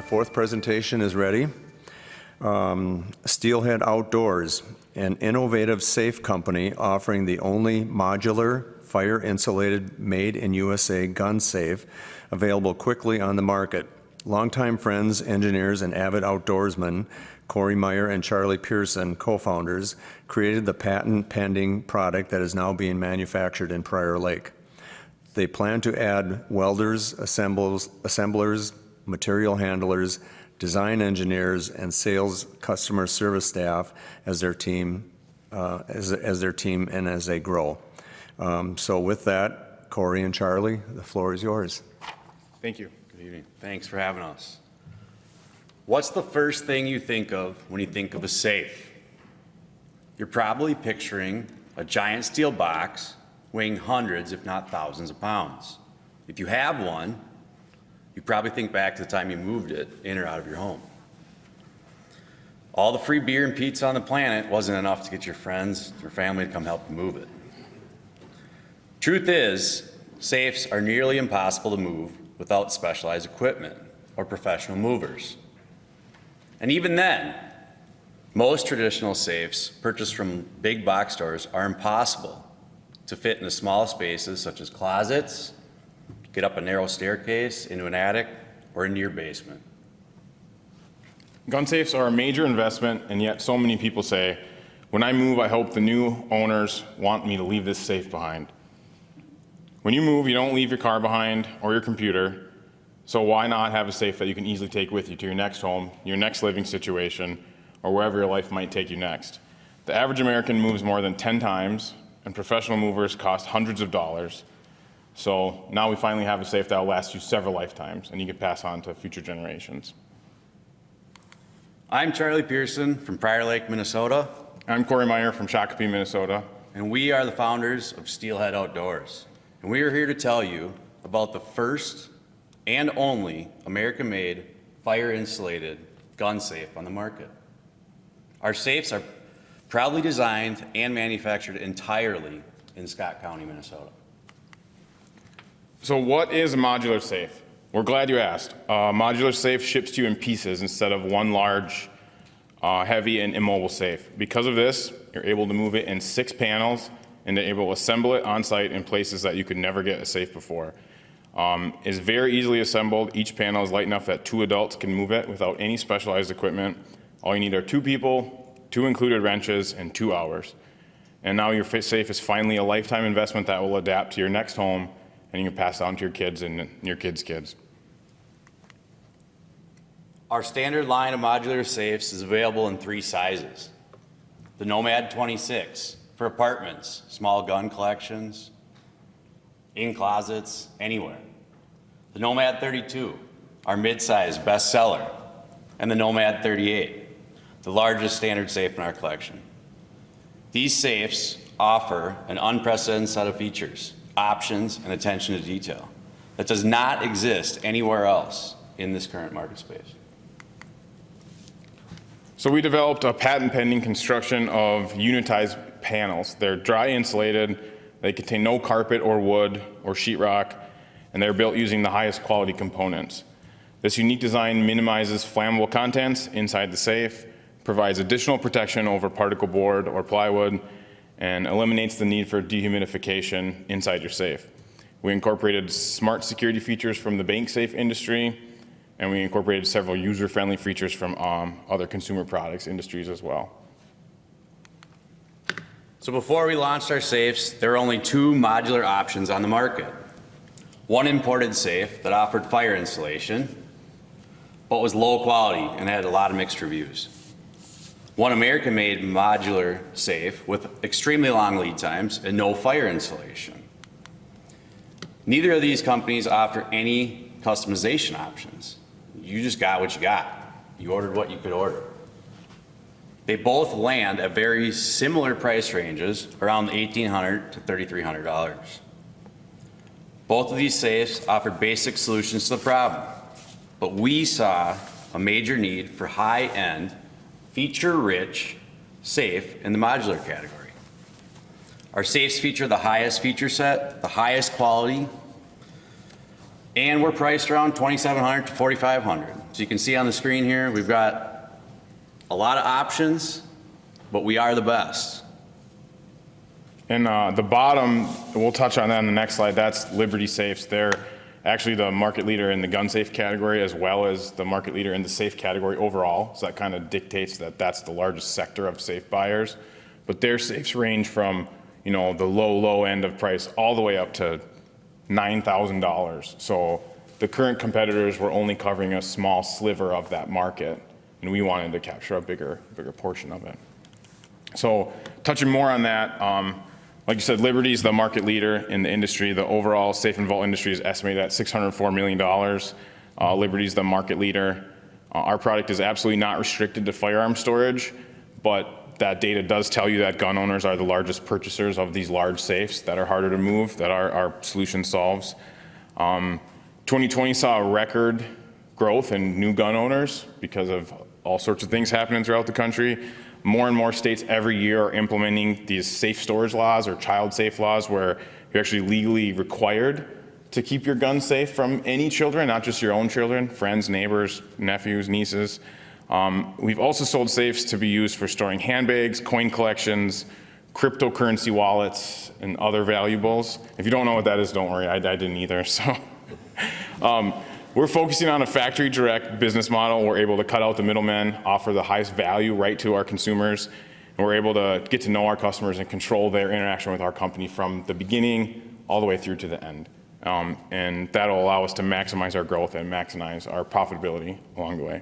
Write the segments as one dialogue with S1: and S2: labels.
S1: Our fourth presentation is ready. Steelhead Outdoors, an innovative safe company offering the only modular, fire-insulated, made-in-USA gun safe available quickly on the market. Longtime friends, engineers, and avid outdoorsmen, Corey Meyer and Charlie Pearson, co-founders, created the patent-pending product that is now being manufactured in Prior Lake. They plan to add welders, assemblers, material handlers, design engineers, and sales customer service staff as their team, and as they grow. So with that, Corey and Charlie, the floor is yours.
S2: Thank you. Good evening. Thanks for having us. What's the first thing you think of when you think of a safe? You're probably picturing a giant steel box weighing hundreds, if not thousands of pounds. If you have one, you probably think back to the time you moved it in or out of your home. All the free beer and pizza on the planet wasn't enough to get your friends or family to come help you move it. Truth is, safes are nearly impossible to move without specialized equipment or professional movers. And even then, most traditional safes purchased from big box stores are impossible to fit into small spaces such as closets, get up a narrow staircase into an attic, or into your basement.
S3: Gun safes are a major investment, and yet so many people say, when I move, I hope the new owners want me to leave this safe behind. When you move, you don't leave your car behind or your computer, so why not have a safe that you can easily take with you to your next home, your next living situation, or wherever your life might take you next? The average American moves more than 10 times, and professional movers cost hundreds of dollars. So now we finally have a safe that will last you several lifetimes, and you can pass on to future generations.
S2: I'm Charlie Pearson from Prior Lake, Minnesota.
S3: I'm Corey Meyer from Shakopee, Minnesota.
S2: And we are the founders of Steelhead Outdoors. And we are here to tell you about the first and only American-made, fire-insulated gun safe on the market. Our safes are proudly designed and manufactured entirely in Scott County, Minnesota.
S3: So what is a modular safe? We're glad you asked. A modular safe ships to you in pieces instead of one large, heavy and immobile safe. Because of this, you're able to move it in 6 panels and they're able to assemble it on site in places that you could never get a safe before. It's very easily assembled. Each panel is light enough that 2 adults can move it without any specialized equipment. All you need are 2 people, 2 included wrenches, and 2 hours. And now your safe is finally a lifetime investment that will adapt to your next home, and you can pass it on to your kids and your kids' kids.
S2: Our standard line of modular safes is available in 3 sizes. The Nomad 26 for apartments, small gun collections, in closets, anywhere. The Nomad 32, our mid-size bestseller, and the Nomad 38, the largest standard safe in our collection. These safes offer an unprecedented set of features, options, and attention to detail that does not exist anywhere else in this current market space.
S3: So we developed a patent-pending construction of unitized panels. They're dry insulated, they contain no carpet or wood or sheetrock, and they're built using the highest quality components. This unique design minimizes flammable contents inside the safe, provides additional protection over particle board or plywood, and eliminates the need for dehumidification inside your safe. We incorporated smart security features from the bank safe industry, and we incorporated several user-friendly features from other consumer products industries as well.
S2: So before we launched our safes, there were only 2 modular options on the market. One imported safe that offered fire insulation, but was low quality and had a lot of mixed reviews. One American-made modular safe with extremely long lead times and no fire insulation. Neither of these companies offer any customization options. You just got what you got. You ordered what you could order. They both land at very similar price ranges, around $1,800 to $3,300. Both of these safes offered basic solutions to the problem, but we saw a major need for high-end, feature-rich safe in the modular category. Our safes feature the highest feature set, the highest quality, And we're priced around $2,700 to $4,500. So you can see on the screen here, we've got a lot of options, but we are the best.
S3: And the bottom, we'll touch on that in the next slide, that's Liberty Safes. They're actually the market leader in the gun safe category as well as the market leader in the safe category overall. So that kind of dictates that that's the largest sector of safe buyers. But their safes range from, you know, the low end of price all the way up to $9,000. So the current competitors were only covering a small sliver of that market, and we wanted to capture a bigger portion of it. So touching more on that, like you said, Liberty's the market leader in the industry. The overall safe and vault industry is estimated at $604 million. Liberty's the market leader. Our product is absolutely not restricted to firearm storage, but that data does tell you that gun owners are the largest purchasers of these large safes that are harder to move, that our solution solves. 2020 saw a record growth in new gun owners because of all sorts of things happening throughout the country. More and more states every year are implementing these safe storage laws or child safe laws where you're actually legally required to keep your gun safe from any children, not just your own children, friends, neighbors, nephews, nieces. We've also sold safes to be used for storing handbags, coin collections, cryptocurrency wallets, and other valuables. If you don't know what that is, don't worry, I didn't either. So, we're focusing on a factory direct business model. We're able to cut out the middlemen, offer the highest value right to our consumers, and we're able to get to know our customers and control their interaction with our company from the beginning all the way through to the end. And that'll allow us to maximize our growth and maximize our profitability along the way.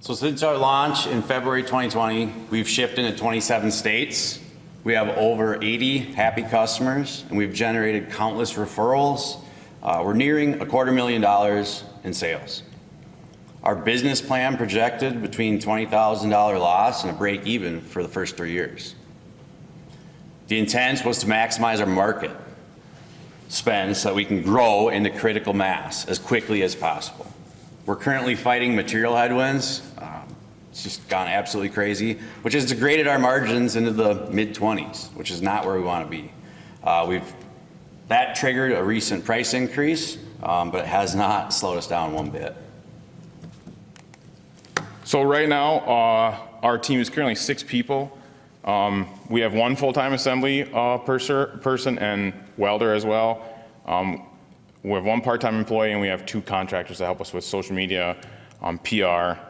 S2: So since our launch in February 2020, we've shipped into 27 states. We have over 80 happy customers, and we've generated countless referrals. We're nearing $250,000 in sales. Our business plan projected between $20,000 loss and a break even for the first 3 years. The intent was to maximize our market spend so that we can grow into critical mass as quickly as possible. We're currently fighting material headwinds. It's just gone absolutely crazy, which has degraded our margins into the mid-20s, which is not where we want to be. That triggered a recent price increase, but it has not slowed us down one bit.
S3: So right now, our team is currently 6 people. We have 1 full-time assembly person and welder as well. We have 1 part-time employee, and we have 2 contractors that help us with social media, PR,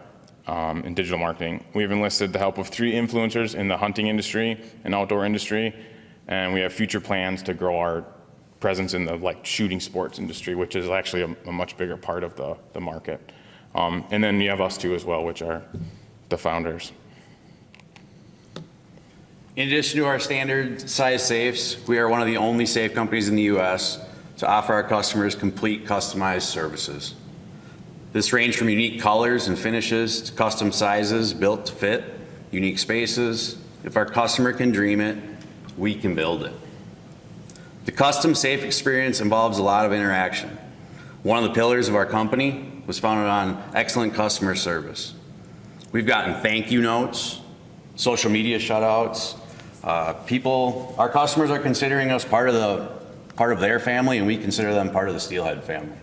S3: and digital marketing. We've enlisted the help of 3 influencers in the hunting industry and outdoor industry, and we have future plans to grow our presence in the shooting sports industry, which is actually a much bigger part of the market. And then you have us 2 as well, which are the founders.
S2: In addition to our standard size safes, we are one of the only safe companies in the U.S. to offer our customers complete customized services. This range from unique colors and finishes to custom sizes built to fit, unique spaces. If our customer can dream it, we can build it. The custom safe experience involves a lot of interaction. One of the pillars of our company was founded on excellent customer service. We've gotten thank you notes, social media shout-outs. Our customers are considering us part of their family, and we consider them part of the Steelhead family.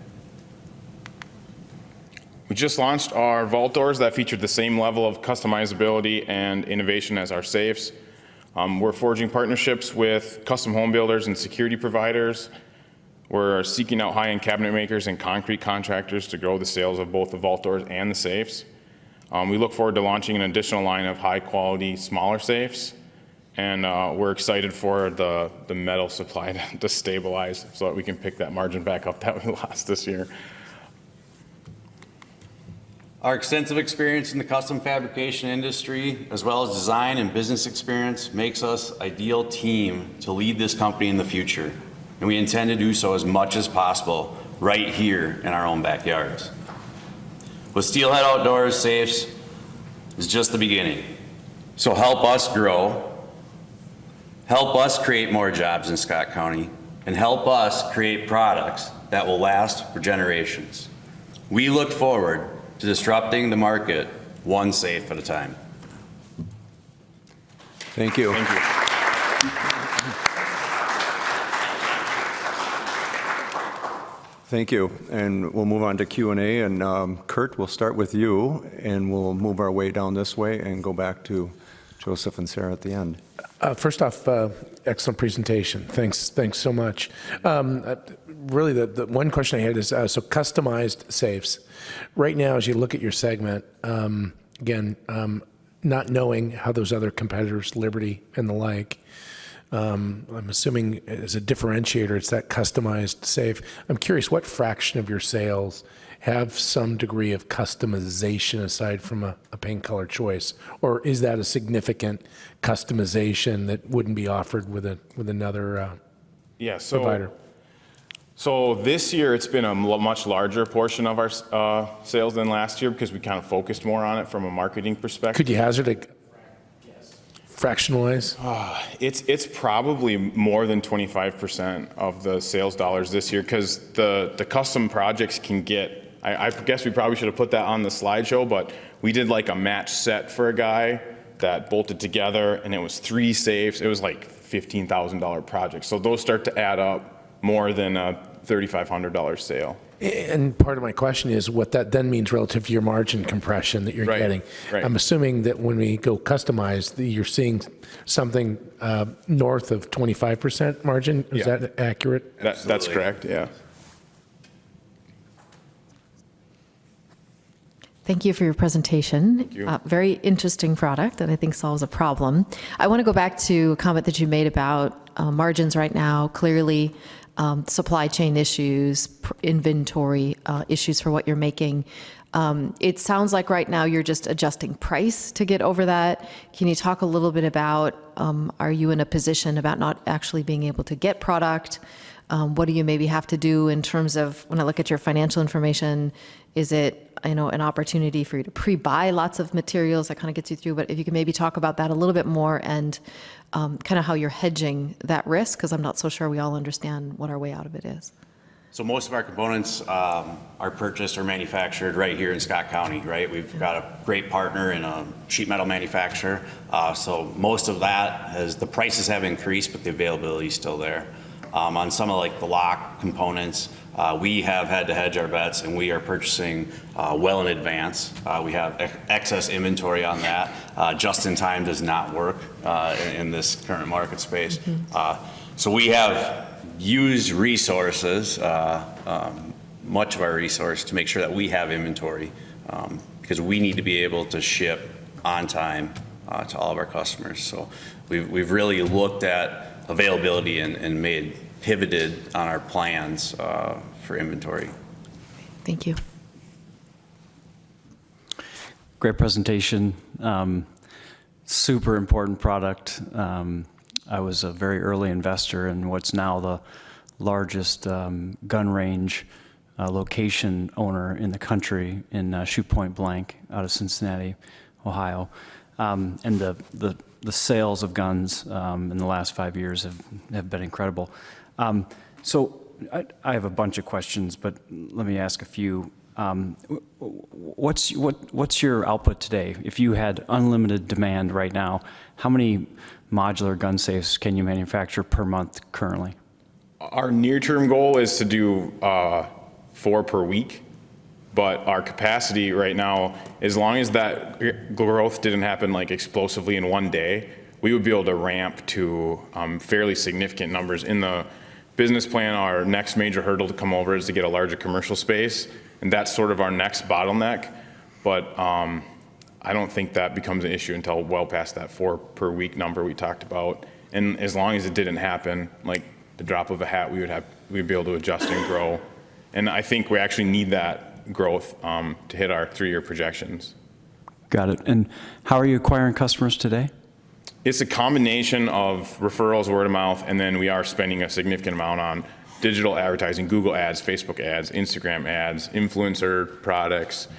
S3: We just launched our vault doors that featured the same level of customizability and innovation as our safes. We're forging partnerships with custom home builders and security providers. We're seeking out high-end cabinet makers and concrete contractors to grow the sales of both the vault doors and the safes. We look forward to launching an additional line of high-quality, smaller safes. And we're excited for the metal supply to stabilize so that we can pick that margin back up that we lost this year.
S2: Our extensive experience in the custom fabrication industry, as well as design and business experience, makes us an ideal team to lead this company in the future. And we intend to do so as much as possible right here in our own backyards. With Steelhead Outdoors, safes is just the beginning. So help us grow. Help us create more jobs in Scott County, and help us create products that will last for generations. We look forward to disrupting the market one safe at a time.
S1: Thank you.
S3: Thank you.
S1: Thank you. And we'll move on to Q&A. And Kurt, we'll start with you, and we'll move our way down this way and go back to Joseph and Sarah at the end.
S4: First off, excellent presentation. Thanks so much. Really, the one question I had is, so customized safes. Right now, as you look at your segment, again, not knowing how those other competitors, Liberty and the like, I'm assuming as a differentiator, it's that customized safe. I'm curious, what fraction of your sales have some degree of customization aside from a paint color choice? Or is that a significant customization that wouldn't be offered with another provider?
S3: So this year, it's been a much larger portion of our sales than last year because we kind of focused more on it from a marketing perspective.
S4: Could you hazard a fraction-wise?
S3: It's probably more than 25% of the sales dollars this year because the custom projects can get, I guess we probably should have put that on the slideshow, but we did like a match set for a guy that bolted together, and it was 3 safes. It was like $15,000 project. So those start to add up more than a $3,500 sale.
S4: And part of my question is what that then means relative to your margin compression that you're getting.
S3: Right.
S4: I'm assuming that when we go customized, you're seeing something north of 25% margin. Is that accurate?
S3: That's correct, yeah.
S5: Thank you for your presentation.
S3: Thank you.
S5: Very interesting product that I think solves a problem. I want to go back to a comment that you made about margins right now. Clearly, supply chain issues, inventory issues for what you're making. It sounds like right now you're just adjusting price to get over that. Can you talk a little bit about, are you in a position about not actually being able to get product? What do you maybe have to do in terms of, when I look at your financial information, is it, an opportunity for you to pre-buy lots of materials that kind of gets you through? But if you could maybe talk about that a little bit more and kind of how you're hedging that risk, because I'm not so sure we all understand what our way out of it is.
S2: So most of our components are purchased or manufactured right here in Scott County, right? We've got a great partner in a sheet metal manufacturer. So most of that the prices have increased, but the availability is still there. On some of like the lock components, we have had to hedge our bets, and we are purchasing well in advance. We have excess inventory on that. Just in time does not work in this current market space. So we have used resources, much of our resource, to make sure that we have inventory because we need to be able to ship on time to all of our customers. So we've really looked at availability and pivoted on our plans for inventory.
S5: Thank you.
S6: Great presentation. Super important product. I was a very early investor in what's now the largest gun range location owner in the country in Shoot Point Blank out of Cincinnati, Ohio. And the sales of guns in the last 5 years have been incredible. So I have a bunch of questions, but let me ask a few. What's your output today? If you had unlimited demand right now, how many modular gun safes can you manufacture per month currently?
S3: Our near-term goal is to do 4 per week, but our capacity right now, as long as that growth didn't happen like explosively in one day, we would be able to ramp to fairly significant numbers. In the business plan, our next major hurdle to come over is to get a larger commercial space, and that's sort of our next bottleneck. But I don't think that becomes an issue until well past that 4 per week number we talked about. And as long as it didn't happen, like the drop of a hat, we'd be able to adjust and grow. And I think we actually need that growth to hit our 3-year projections.
S6: Got it. And how are you acquiring customers today?
S3: It's a combination of referrals, word of mouth, and then we are spending a significant amount on digital advertising, Google ads, Facebook ads, Instagram ads, influencer products,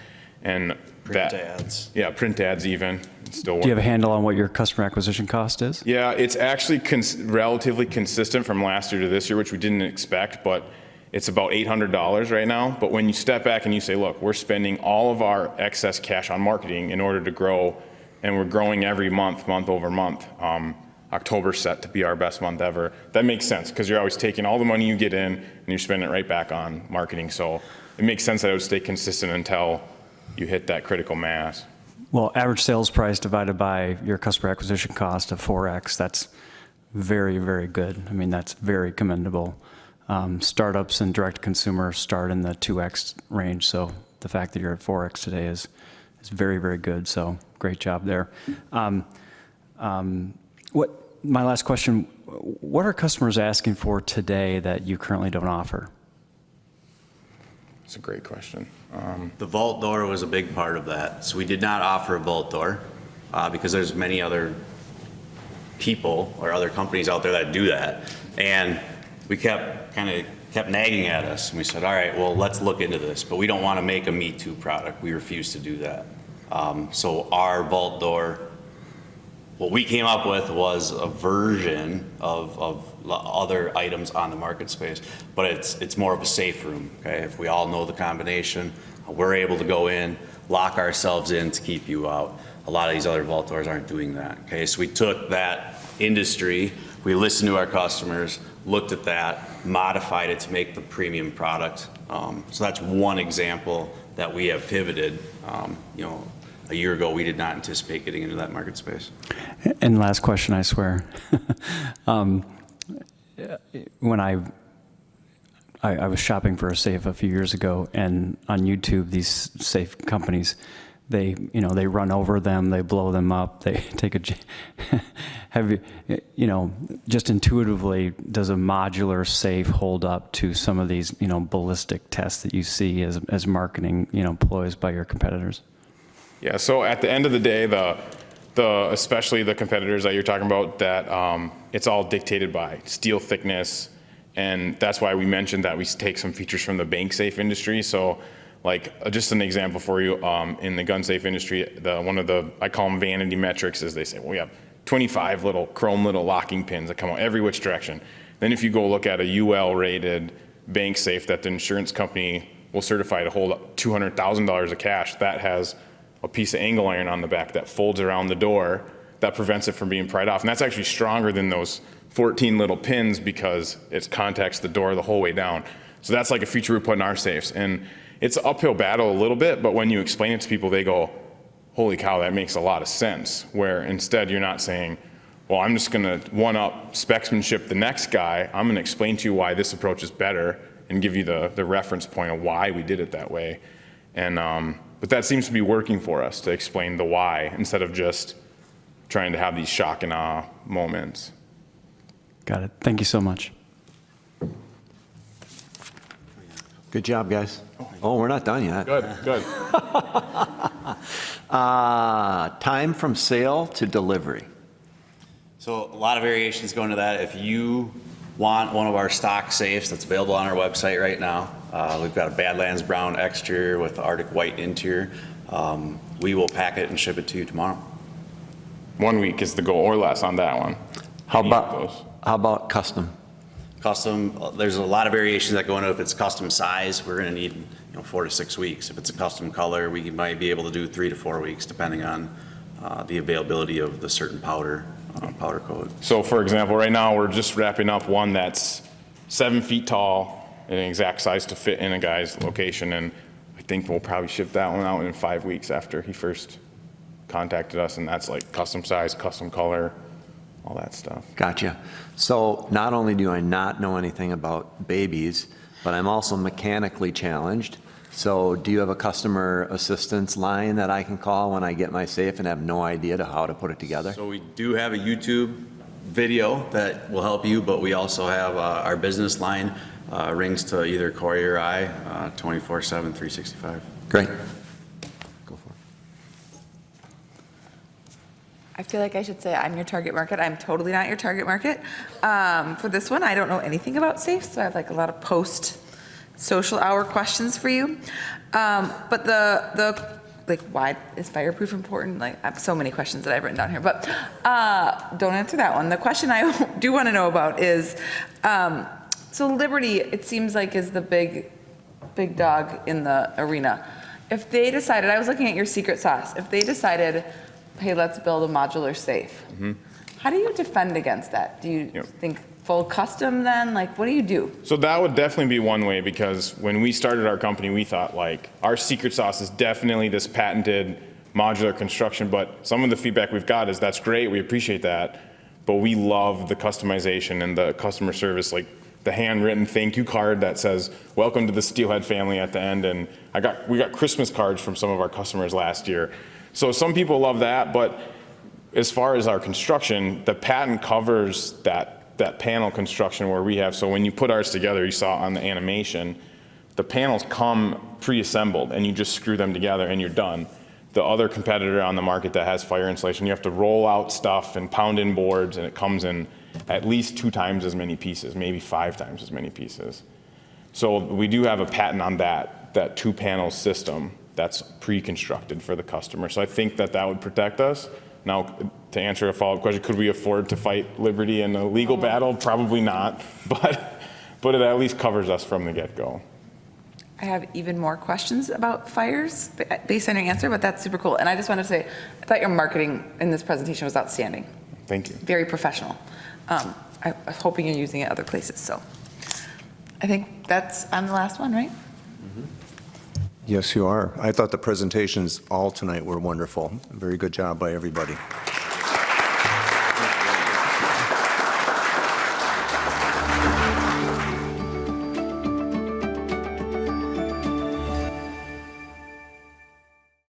S3: and
S2: Print ads.
S3: Yeah, print ads even. Still.
S6: Do you have a handle on what your customer acquisition cost is?
S3: Yeah, it's actually relatively consistent from last year to this year, which we didn't expect, but it's about $800 right now. But when you step back and you say, look, we're spending all of our excess cash on marketing in order to grow, and we're growing every month over month, I October set to be our best month ever. That makes sense because you're always taking all the money you get in and you're spending it right back on marketing. So it makes sense that it would stay consistent until you hit that critical mass.
S6: Well, average sales price divided by your customer acquisition cost of 4x, that's very, very good. I mean, that's very commendable. Startups and direct consumer start in the 2x range, so the fact that you're at 4x today is very, very good. So great job there. My last question, what are customers asking for today that you currently don't offer?
S3: It's a great question.
S2: The vault door was a big part of that. So we did not offer a vault door because there's many other people or other companies out there that do that. And we kept nagging at us. And we said, all right, well, let's look into this. But we don't want to make a Me Too product. We refuse to do that. So our vault door, what we came up with was a version of other items on the market space, but it's more of a safe room, okay? If we all know the combination, we're able to go in, lock ourselves in to keep you out. A lot of these other vault doors aren't doing that, okay? So we took that industry, we listened to our customers, looked at that, modified it to make the premium product. So that's one example that we have pivoted. A year ago, we did not anticipate getting into that market space.
S6: And last question, I swear. When I was shopping for a safe a few years ago, and on YouTube, these safe companies, they run over them, they blow them up, they take just intuitively, does a modular safe hold up to some of these, ballistic tests that you see as marketing, ploys by your competitors?
S3: Yeah, so at the end of the day, especially the competitors that you're talking about, that it's all dictated by steel thickness, and that's why we mentioned that we take some features from the bank safe industry. So, just an example for you, in the gun safe industry, I call them vanity metrics, is they say, well, we have 25 little chrome locking pins that come out every which direction. Then if you go look at a UL rated bank safe that the insurance company will certify to hold up $200,000 of cash, that has a piece of angle iron on the back that folds around the door that prevents it from being pried off. And that's actually stronger than those 14 little pins because it contacts the door the whole way down. So that's like a feature we put in our safes. And it's an uphill battle a little bit, but when you explain it to people, they go, holy cow, that makes a lot of sense. Where instead you're not saying, well, I'm just gonna one-up specsmanship the next guy. I'm gonna explain to you why this approach is better and give you the reference point of why we did it that way. And but that seems to be working for us, to explain the why instead of just trying to have these shock and awe moments.
S6: Got it. Thank you so much.
S1: Good job, guys. Oh, we're not done yet.
S3: Good.
S1: Time from sale to delivery.
S2: So a lot of variations go into that. If you want one of our stock safes that's available on our website right now, we've got a Badlands brown exterior with Arctic white interior. We will pack it and ship it to you tomorrow.
S3: 1 week is the goal or less on that one.
S1: How about custom?
S2: Custom, there's a lot of variations that go into it. If it's custom size, we're going to need 4 to 6 weeks. If it's a custom color, we might be able to do 3 to 4 weeks, depending on the availability of the certain powder coat.
S3: So for example, right now we're just wrapping up one that's 7 feet tall, an exact size to fit in a guy's location, and I think we'll probably ship that one out in 5 weeks after he first contacted us, and that's like custom size, custom color, all that stuff.
S1: Gotcha. So not only do I not know anything about babies, but I'm also mechanically challenged. So do you have a customer assistance line that I can call when I get my safe and have no idea to how to put it together?
S2: So we do have a YouTube video that will help you, but we also have our business line rings to either Corey or I 24/7, 365.
S1: Great. Go for it.
S7: I feel like I should say I'm your target market. I'm totally not your target market. For this one, I don't know anything about safes, so I have like a lot of post-social hour questions for you. But why is fireproof important? Like, I have so many questions that I've written down here, but don't answer that one. The question I do want to know about is, so Liberty, it seems like, is the big dog in the arena. If they decided, I was looking at your secret sauce, if they decided, hey, let's build a modular safe. Mm-hmm. How do you defend against that? Do you think full custom then? Like, what do you do?
S3: So that would definitely be one way, because when we started our company, we thought like our secret sauce is definitely this patented modular construction, but some of the feedback we've got is that's great, we appreciate that, but we love the customization and the customer service, like the handwritten thank you card that says, welcome to the Steelhead family at the end, and we got Christmas cards from some of our customers last year. So some people love that, but as far as our construction, the patent covers that panel construction where we have, so when you put ours together, you saw on the animation, the panels come pre-assembled and you just screw them together and you're done. The other competitor on the market that has fire insulation, you have to roll out stuff and pound in boards, and it comes in at least 2 times as many pieces, maybe 5 times as many pieces. So we do have a patent on that 2-panel system that's pre-constructed for the customer. So I think that would protect us. Now, to answer a follow-up question, could we afford to fight Liberty in a legal battle? Probably not, but it at least covers us from the get-go.
S7: I have even more questions about fires based on your answer, but that's super cool. And I just wanted to say, I thought your marketing in this presentation was outstanding.
S3: Thank you.
S7: Very professional. I'm hoping you're using it other places. So I think I'm the last one, right?
S1: Yes, you are. I thought the presentations all tonight were wonderful. Very good job by everybody.